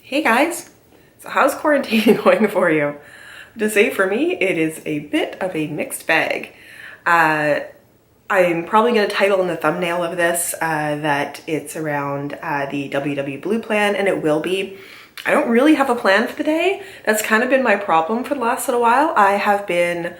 Hey guys, so how's quarantine going for you? To say for me, it is a bit of a mixed bag. I'm probably going to title in the thumbnail of this that it's around the WW Blue plan, and it will be. I don't really have a plan for the day. That's kind of been my problem for the last little while. I have been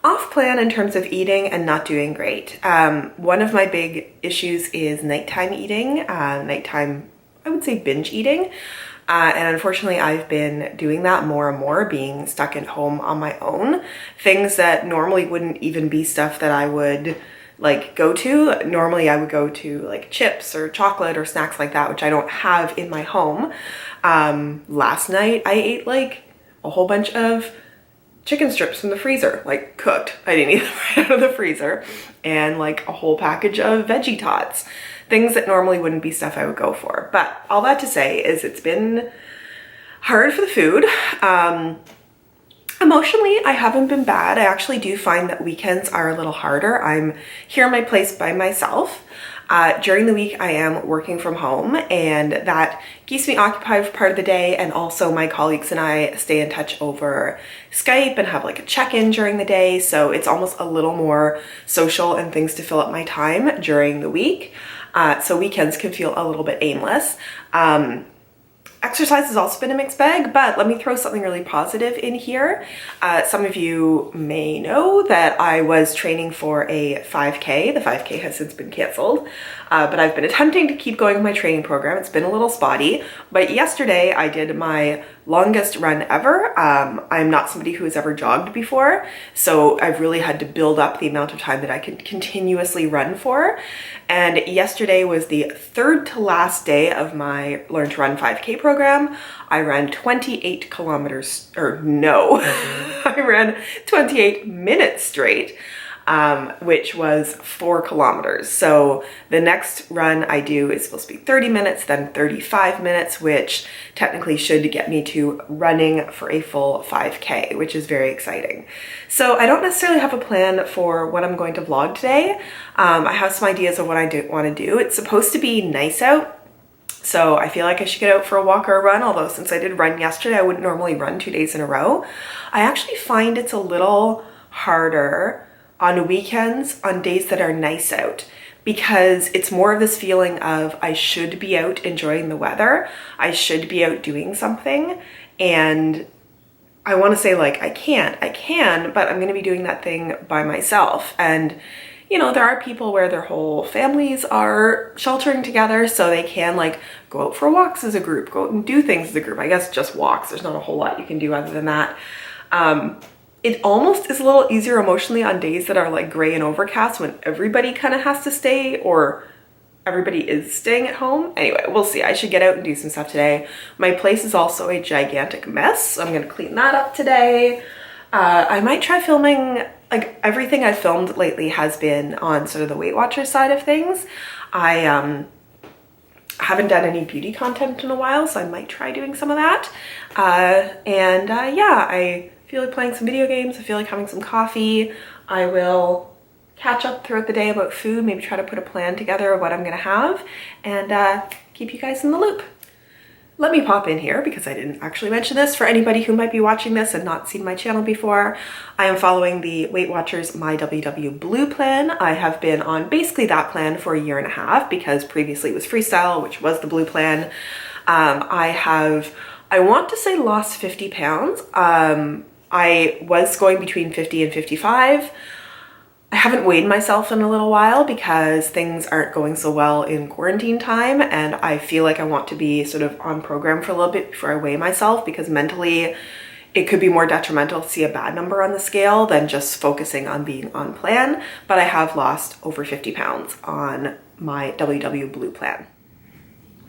off plan in terms of eating and not doing great. One of my big issues is nighttime eating, nighttime, I would say binge eating. And unfortunately, I've been doing that more and more, being stuck at home on my own. Things that normally wouldn't even be stuff that I would like go to. Normally I would go to like chips or chocolate or snacks like that, which I don't have in my home. Last night I ate like a whole bunch of chicken strips from the freezer, like cooked. I didn't eat them right out of the freezer. And like a whole package of veggie tots. Things that normally wouldn't be stuff I would go for. But all that to say is it's been hard for the food. Emotionally, I haven't been bad. I actually do find that weekends are a little harder. I'm here in my place by myself. During the week, I am working from home, and that keeps me occupied for part of the day. And also my colleagues and I stay in touch over Skype and have like a check-in during the day. So it's almost a little more social and things to fill up my time during the week. So weekends can feel a little bit aimless. Exercise has also been a mixed bag, but let me throw something really positive in here. Some of you may know that I was training for a 5K. The 5K has since been canceled, but I've been attempting to keep going with my training program. It's been a little spotty, but yesterday I did my longest run ever. I'm not somebody who has ever jogged before, so I've really had to build up the amount of time that I can continuously run for. And yesterday was the third to last day of my Learn to Run 5K program. I ran 28 kilometers, or no, I ran 28 minutes straight, which was 4 kilometers. So the next run I do is supposed to be 30 minutes, then 35 minutes, which technically should get me to running for a full 5K, which is very exciting. So I don't necessarily have a plan for what I'm going to vlog today. I have some ideas of what I want to do. It's supposed to be nice out. So I feel like I should get out for a walk or a run, although since I did run yesterday, I wouldn't normally run 2 days in a row. I actually find it's a little harder on weekends on days that are nice out, because it's more of this feeling of I should be out enjoying the weather. I should be out doing something. And I want to say like, I can, but I'm going to be doing that thing by myself. And you know, there are people where their whole families are sheltering together, so they can like go out for walks as a group, go out and do things as a group. I guess just walks. There's not a whole lot you can do other than that. It almost is a little easier emotionally on days that are like gray and overcast when everybody kind of has to stay, or everybody is staying at home. Anyway, we'll see. I should get out and do some stuff today. My place is also a gigantic mess, so I'm going to clean that up today. I might try filming, like everything I've filmed lately has been on sort of the Weight Watchers side of things. I haven't done any beauty content in a while, so I might try doing some of that. Yeah, I feel like playing some video games. I feel like having some coffee. I will catch up throughout the day about food, maybe try to put a plan together of what I'm gonna have, and keep you guys in the loop. Let me pop in here because I didn't actually mention this. For anybody who might be watching this and not seen my channel before, I am following the Weight Watchers MyWW Blue plan. I have been on basically that plan for 1.5 years because previously it was Freestyle, which was the blue plan. I want to say lost 50 pounds. I was going between 50 and 55. I haven't weighed myself in a little while because things aren't going so well in quarantine time, and I feel like I want to be sort of on program for a little bit before I weigh myself, because mentally it could be more detrimental to see a bad number on the scale than just focusing on being on plan. But I have lost over 50 pounds on my WW Blue plan.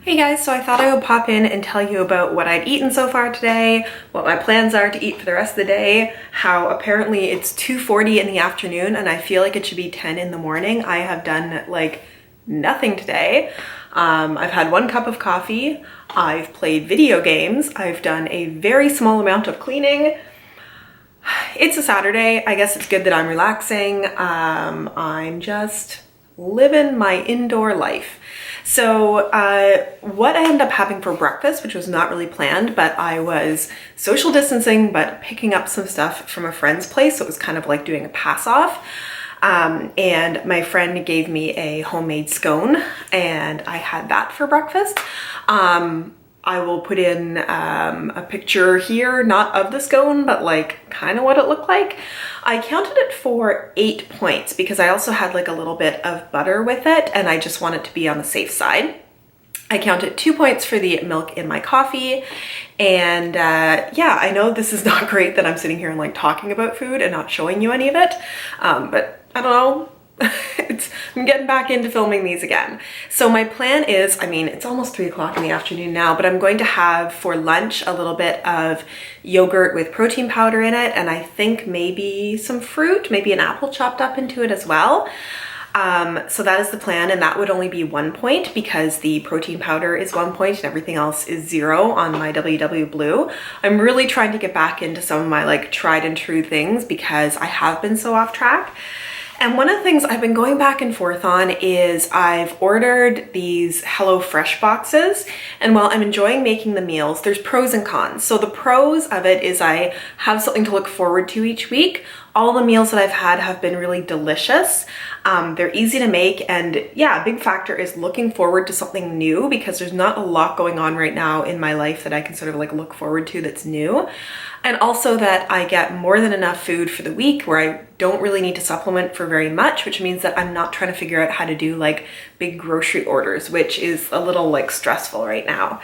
Hey guys, so I thought I would pop in and tell you about what I've eaten so far today, what my plans are to eat for the rest of the day, how apparently it's 2:40 in the afternoon and I feel like it should be 10 in the morning. I have done like nothing today. I've had 1 cup of coffee, I've played video games, I've done a very small amount of cleaning. It's a Saturday, I guess it's good that I'm relaxing. I'm just living my indoor life. So what I ended up having for breakfast, which was not really planned, but I was social distancing, but picking up some stuff from a friend's place. So it was kind of like doing a pass off. And my friend gave me a homemade scone and I had that for breakfast. I will put in a picture here, not of the scone, but like kind of what it looked like. I counted it for 8 points because I also had like a little bit of butter with it and I just want it to be on the safe side. I counted 2 points for the milk in my coffee. And yeah, I know this is not great that I'm sitting here and like talking about food and not showing you any of it, but I don't know. I'm getting back into filming these again. So my plan is, I mean, it's almost 3 o'clock in the afternoon now, but I'm going to have for lunch a little bit of yogurt with protein powder in it. And I think maybe some fruit, maybe an apple chopped up into it as well. So that is the plan, and that would only be 1 point because the protein powder is 1 point and everything else is 0 on my WW Blue. I'm really trying to get back into some of my like tried and true things because I have been so off track. And one of the things I've been going back and forth on is I've ordered these HelloFresh boxes, and while I'm enjoying making the meals, there's pros and cons. So the pros of it is I have something to look forward to each week. All the meals that I've had have been really delicious. They're easy to make, and yeah, a big factor is looking forward to something new because there's not a lot going on right now in my life that I can sort of like look forward to that's new. And also that I get more than enough food for the week where I don't really need to supplement for very much, which means that I'm not trying to figure out how to do like big grocery orders, which is a little like stressful right now.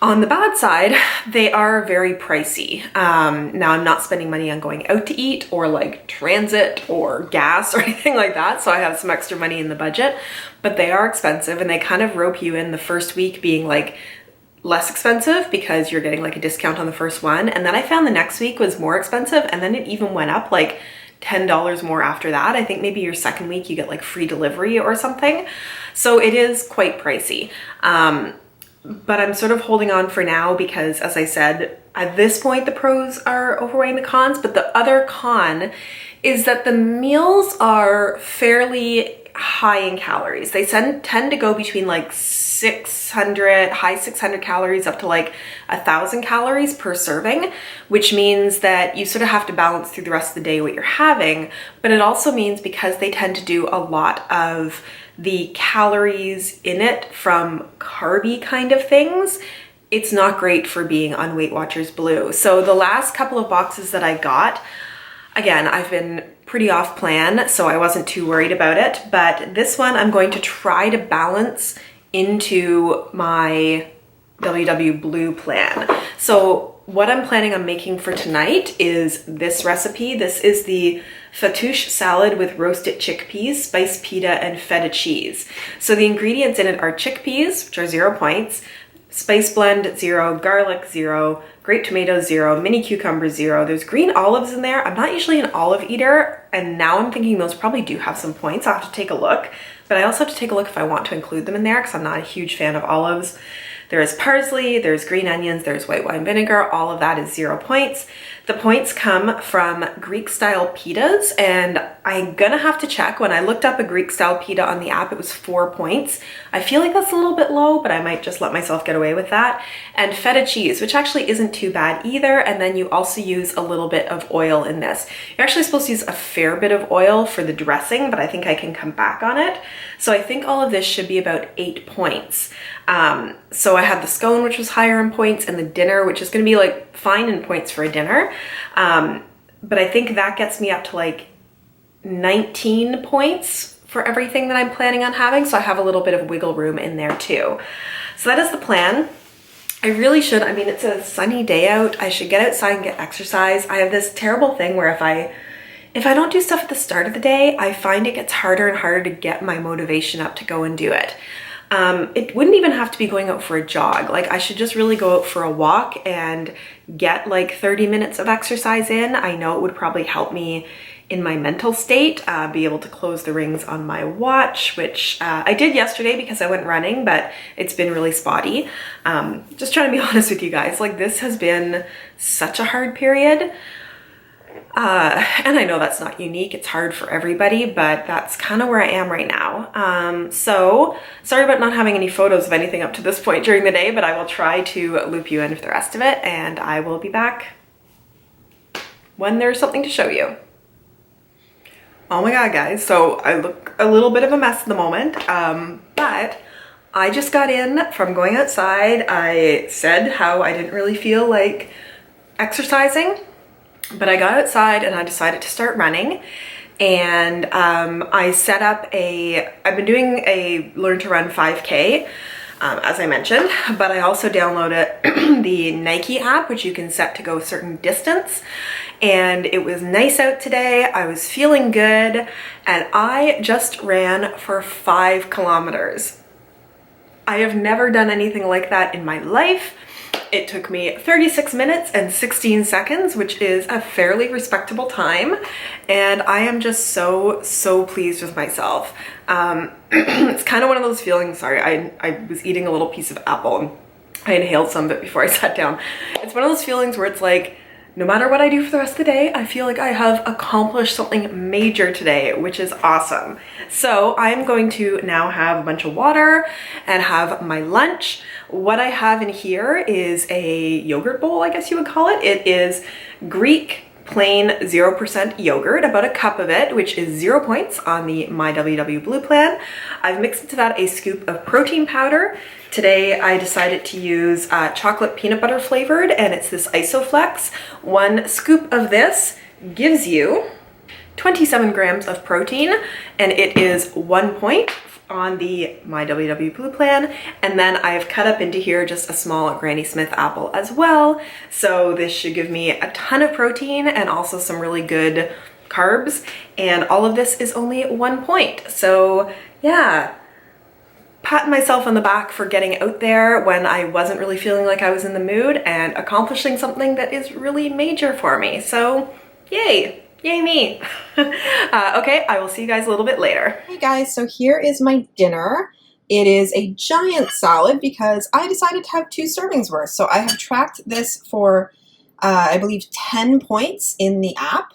On the bad side, they are very pricey. Now I'm not spending money on going out to eat or like transit or gas or anything like that. So I have some extra money in the budget, but they are expensive and they kind of rope you in the first week being like less expensive because you're getting like a discount on the first one. And then I found the next week was more expensive and then it even went up like $10 more after that. I think maybe your second week you get like free delivery or something. So it is quite pricey. But I'm sort of holding on for now because, as I said, at this point the pros are overweighing the cons, but the other con is that the meals are fairly high in calories. They tend to go between like high 600 calories up to like 1,000 calories per serving, which means that you sort of have to balance through the rest of the day what you're having. But it also means because they tend to do a lot of the calories in it from carby kind of things, it's not great for being on Weight Watchers Blue. So the last couple of boxes that I got, again, I've been pretty off plan, so I wasn't too worried about it. But this one I'm going to try to balance into my WW Blue plan. So what I'm planning on making for tonight is this recipe. This is the fattoush salad with roasted chickpeas, spiced pita, and feta cheese. So the ingredients in it are chickpeas, which are 0 points, spice blend 0, garlic 0, grape tomatoes 0, mini cucumber 0. There's green olives in there. I'm not usually an olive eater, and now I'm thinking those probably do have some points. I'll have to take a look, but I also have to take a look if I want to include them in there because I'm not a huge fan of olives. There is parsley, there's green onions, there's white wine vinegar. All of that is 0 points. The points come from Greek style pitas, and I'm gonna have to check. When I looked up a Greek style pita on the app, it was 4 points. I feel like that's a little bit low, but I might just let myself get away with that. And feta cheese, which actually isn't too bad either. And then you also use a little bit of oil in this. You're actually supposed to use a fair bit of oil for the dressing, but I think I can come back on it. So I think all of this should be about 8 points. So I had the scone, which was higher in points, and the dinner, which is going to be like fine in points for a dinner. But I think that gets me up to like 19 points for everything that I'm planning on having. So I have a little bit of wiggle room in there too. So that is the plan. I really should, I mean, it's a sunny day out. I should get outside and get exercise. I have this terrible thing where if I don't do stuff at the start of the day, I find it gets harder and harder to get my motivation up to go and do it. It wouldn't even have to be going out for a jog. Like I should just really go out for a walk and get like 30 minutes of exercise in. I know it would probably help me in my mental state, be able to close the rings on my watch, which I did yesterday because I went running, but it's been really spotty. Just trying to be honest with you guys, like this has been such a hard period. And I know that's not unique, it's hard for everybody, but that's kind of where I am right now. So sorry about not having any photos of anything up to this point during the day, but I will try to loop you in with the rest of it, and I will be back when there's something to show you. Oh my god, guys, so I look a little bit of a mess at the moment, but I just got in from going outside. I said how I didn't really feel like exercising, but I got outside and I decided to start running, and I set up I've been doing a Learn to Run 5K, as I mentioned, but I also downloaded the Nike app, which you can set to go a certain distance, and it was nice out today. I was feeling good, and I just ran for 5 kilometers. I have never done anything like that in my life. It took me 36 minutes and 16 seconds, which is a fairly respectable time. And I am just so pleased with myself. It's kind of one of those feelings, sorry, I was eating a little piece of apple and I inhaled some of it before I sat down. It's one of those feelings where it's like, no matter what I do for the rest of the day, I feel like I have accomplished something major today, which is awesome. So I'm going to now have a bunch of water and have my lunch. What I have in here is a yogurt bowl, I guess you would call it. It is Greek plain 0% yogurt, about a cup of it, which is 0 points on the mywwblue plan. I've mixed into that a scoop of protein powder. Today I decided to use chocolate peanut butter flavored, and it's this Isoflex. 1 scoop of this gives you 27 grams of protein, and it is 1 point on the mywwblue plan. And then I've cut up into here just a small Granny Smith apple as well. So this should give me a ton of protein and also some really good carbs. And all of this is only 1 point. So yeah, patting myself on the back for getting out there when I wasn't really feeling like I was in the mood and accomplishing something that is really major for me. So yay. Yay me. Okay, I will see you guys a little bit later. Hey guys, so here is my dinner. It is a giant salad because I decided to have 2 servings worth. So I have tracked this for, I believe 10 points in the app.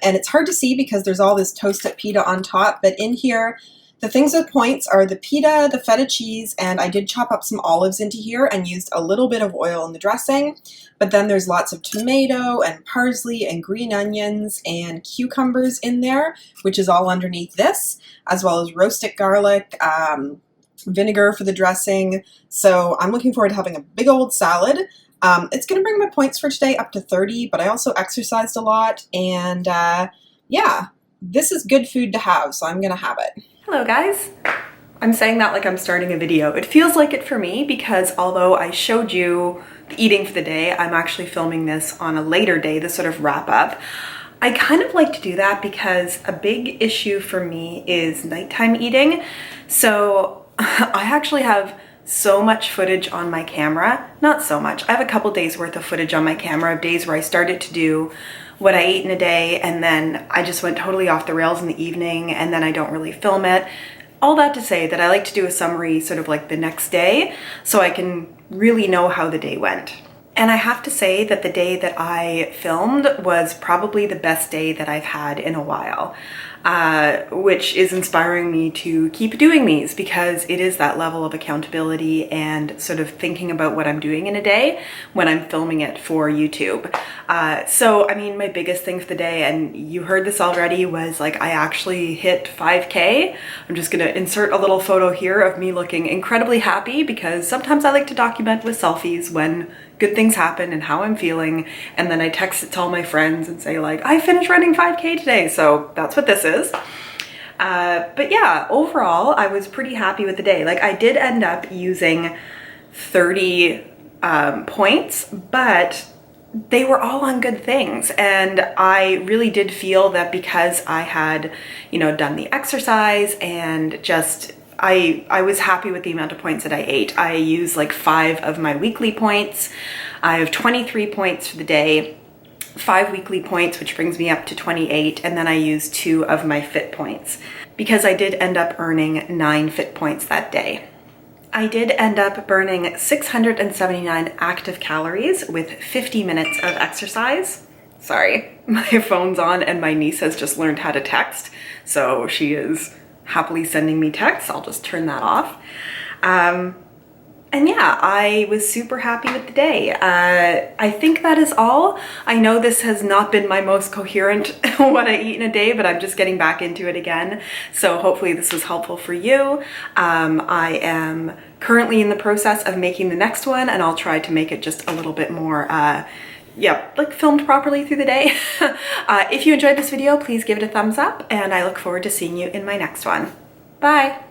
And it's hard to see because there's all this toasted pita on top, but in here, the things with points are the pita, the feta cheese, and I did chop up some olives into here and used a little bit of oil in the dressing. But then there's lots of tomato and parsley and green onions and cucumbers in there, which is all underneath this, as well as roasted garlic, vinegar for the dressing. So I'm looking forward to having a big old salad. It's going to bring my points for today up to 30, but I also exercised a lot, and yeah, this is good food to have, so I'm going to have it. Hello guys. I'm saying that like I'm starting a video. It feels like it for me because although I showed you the eating for the day, I'm actually filming this on a later day, this sort of wrap up. I kind of like to do that because a big issue for me is nighttime eating. So I actually have so much footage on my camera. Not so much. I have a couple days worth of footage on my camera of days where I started to do what I ate in a day and then I just went totally off the rails in the evening and then I don't really film it. All that to say that I like to do a summary sort of like the next day so I can really know how the day went. And I have to say that the day that I filmed was probably the best day that I've had in a while, which is inspiring me to keep doing these because it is that level of accountability and sort of thinking about what I'm doing in a day when I'm filming it for YouTube. So, I mean, my biggest thing for the day, and you heard this already, was like I actually hit 5K. I'm just gonna insert a little photo here of me looking incredibly happy because sometimes I like to document with selfies when good things happen and how I'm feeling, and then I text it to all my friends and say like, I finished running 5K today, so that's what this is. But yeah, overall, I was pretty happy with the day. Like I did end up using 30 points, but they were all on good things. And I really did feel that because I had, you know, done the exercise and just I was happy with the amount of points that I ate. I used like 5 of my weekly points. I have 23 points for the day, 5 weekly points, which brings me up to 28, and then I use 2 of my fit points. because I did end up earning 9 fit points that day. I did end up burning 679 active calories with 50 minutes of exercise. Sorry, my phone's on and my niece has just learned how to text, so she is happily sending me texts. I'll just turn that off. And yeah, I was super happy with the day. I think that is all. I know this has not been my most coherent what I eat in a day, but I'm just getting back into it again. So hopefully this was helpful for you. I am currently in the process of making the next one, and I'll try to make it just a little bit more, like filmed properly through the day. If you enjoyed this video, please give it a thumbs up, and I look forward to seeing you in my next one. Bye.